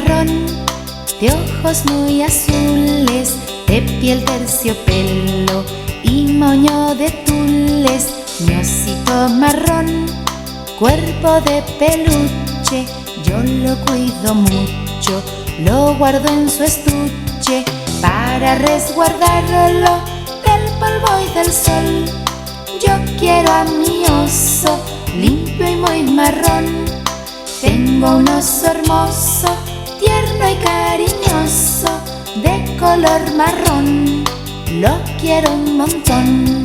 marrón, de ojos muy azules, de piel terciopelo y moño de tules. Mi osito marrón, cuerpo de peluche, yo lo cuido mucho, lo guardo en su estuche para resguardarlo del polvo y del sol. Yo quiero a mi oso, limpio y muy marrón. Tengo un oso hermoso, tierno y cariñoso, de color marrón, lo quiero un montón.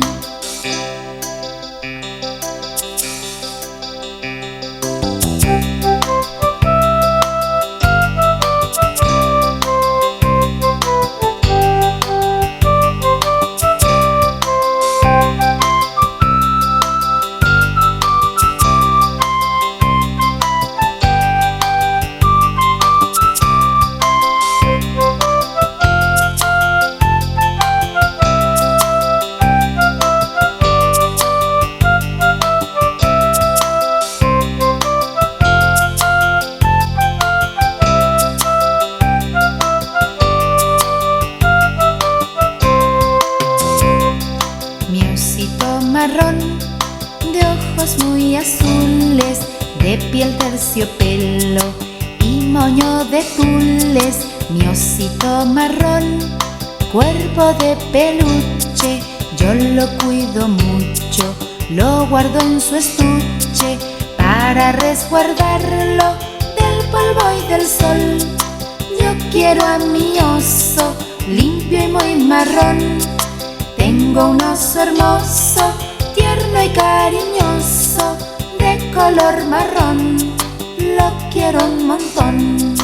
Marrón, de ojos muy azules, de piel terciopelo y moño de tules. Mi osito marrón, cuerpo de peluche, yo lo cuido mucho, lo guardo en su estuche para resguardarlo del polvo y del sol. Yo quiero a mi oso, limpio y muy marrón. Tengo un oso hermoso, tierno y cariñoso, de color marrón, lo quiero un montón.